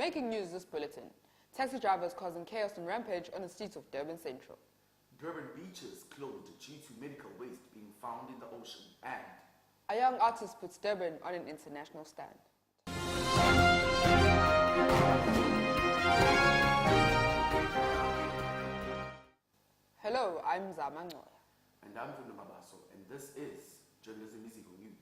Making news this bulletin. Taxi drivers causing chaos and rampage on the streets of Durban Central. Durban beaches closed due to medical waste being found in the ocean, and A young artist puts Durban on an international stand. Hello, I'm Zamangoya. And I'm Mabaso, and this is JournalismIziko News.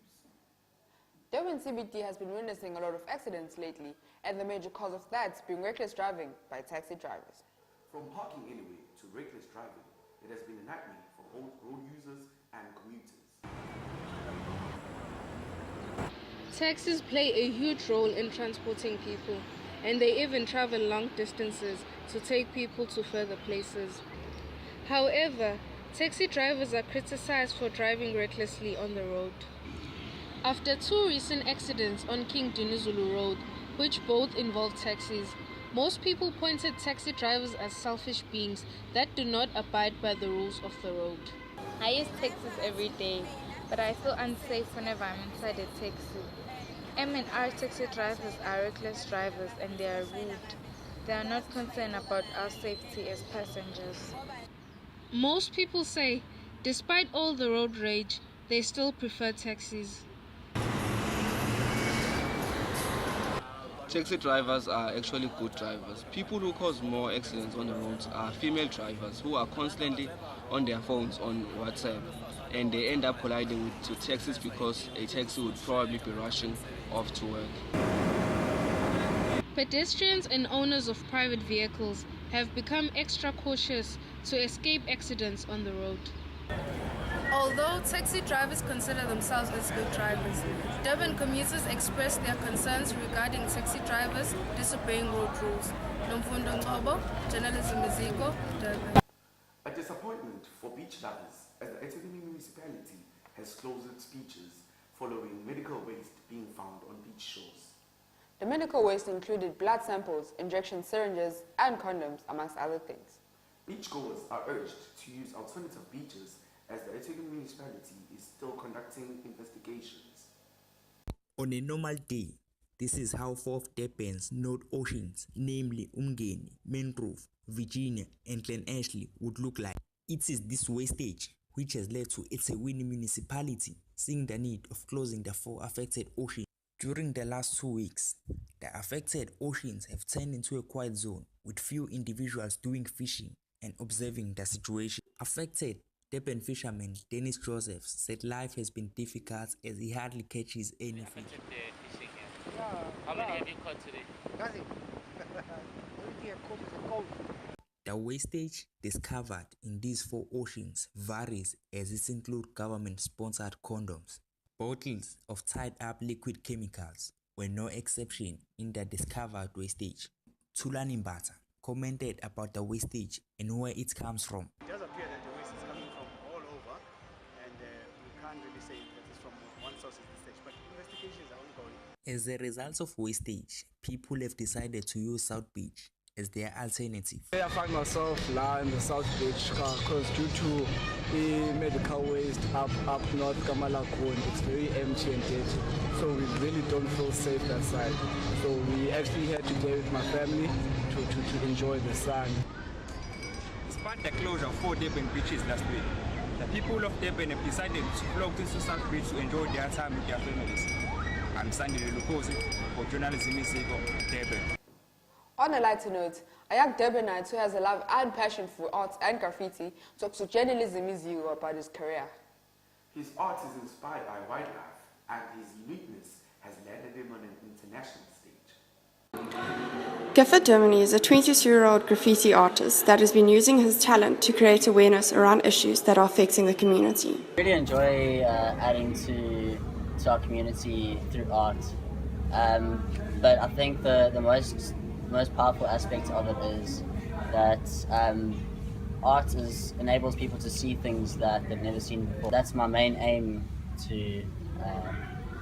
Durban CBD has been witnessing a lot of accidents lately, and the major cause of that being reckless driving by taxi drivers. From parking anywhere to reckless driving, it has been a nightmare for both road users and commuters. Taxis play a huge role in transporting people, and they even travel long distances to take people to further places. However, taxi drivers are criticized for driving recklessly on the road. After two recent accidents on King Dinizulu Road, which both involved taxis, most people pointed taxi drivers as selfish beings that do not abide by the rules of the road. I use taxis every day, but I feel unsafe whenever I'm inside a taxi. M&R taxi drivers are reckless drivers and they are rude. They are not concerned about our safety as passengers. Most people say, despite all the road rage, they still prefer taxis. Taxi drivers are actually good drivers. People who cause more accidents on the roads are female drivers who are constantly on their phones on WhatsApp, and they end up colliding with taxis because a taxi would probably be rushing off to work. Pedestrians and owners of private vehicles have become extra cautious to escape accidents on the road. Although taxi drivers consider themselves as good drivers, Durban commuters express their concerns regarding taxi drivers disobeying road rules. Nomfundo Ngobo, JournalismIziko, Durban. A disappointment for beach lovers as the eThekwini municipality has closed its beaches following medical waste being found on beach shores. The medical waste included blood samples, injection syringes, and condoms, amongst other things. Beachgoers are urged to use alternative beaches as the eThekwini municipality is still conducting investigations. On a normal day, this is how four of Durban's North Oceans, namely Umgeni, Mangrove, Virginia, and Glen Ashley, would look like. It is this wastage which has led to eThekwini municipality seeing the need of closing the four affected oceans. During the last 2 weeks, the affected oceans have turned into a quiet zone with few individuals doing fishing and observing the situation. Affected Durban fisherman Dennis Joseph said life has been difficult as he hardly catches any fish. How many have you caught today? The wastage discovered in these four oceans varies as it includes government-sponsored condoms. Bottles of tied-up liquid chemicals were no exception in the discovered wastage. Tulani Mbata commented about the wastage and where it comes from. It does appear that the waste is coming from all over, and we can't really say that it's from one source at this stage, but investigations are ongoing. As a result of wastage, people have decided to use South Beach as their alternative. I find myself now in the South Beach because due to the medical waste up north Kamalakun, it's very empty and dirty, so we really don't feel safe that side. So we actually here today with my family to enjoy the sun. Despite the closure of 4 Durban beaches last week, the people of Durban have decided to flock to South Beach to enjoy their time with their families. I'm Sandy Lukosi for JournalismIziko, Durban. On a lighter note, a young Durbanite who has a love and passion for art and graffiti talks to JournalismIziko about his career. His art is inspired by wildlife, and his uniqueness has landed him on an international stage. Gifford Germany is a 22-year-old graffiti artist that has been using his talent to create awareness around issues that are affecting the community. I really enjoy adding to our community through art, but I think the most powerful aspect of it is that art enables people to see things that they've never seen before. That's my main aim, to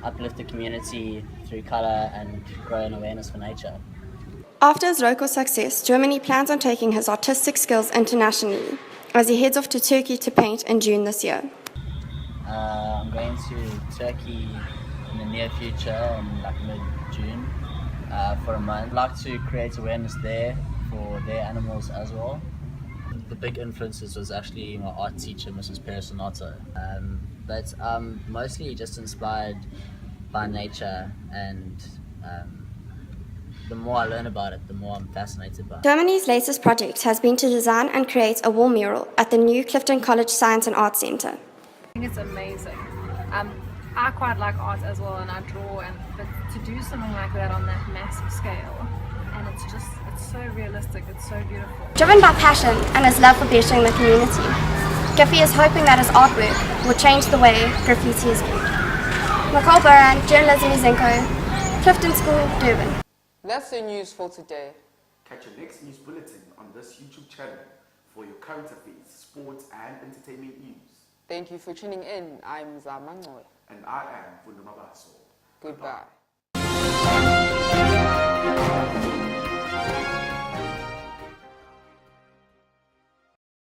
uplift the community through colour and grow an awareness for nature. After his local success, Germany plans on taking his artistic skills internationally as he heads off to Turkey to paint in June this year. I'm going to Turkey in the near future, in like mid-June, for a month. I'd like to create awareness there for their animals as well. The big influences was actually my art teacher, Mrs. Perisonotto. But mostly just inspired by nature, and the more I learn about it, the more I'm fascinated by it. Germany's latest project has been to design and create a wall mural at the new Clifton College Science and Arts Centre. I think it's amazing. I quite like art as well, and I draw, but to do something like that on that massive scale, and it's so realistic, it's so beautiful. Driven by passion and his love for bettering the community, Giffy is hoping that his artwork will change the way graffiti is viewed. Nicole Buran, JournalismIziko, Clifton School, Durban. That's the news for today. Catch your next news bulletin on this YouTube channel for your current affairs, sports and entertainment news. Thank you for tuning in. I'm Zamangoy. And I am Fundumabaso. Goodbye.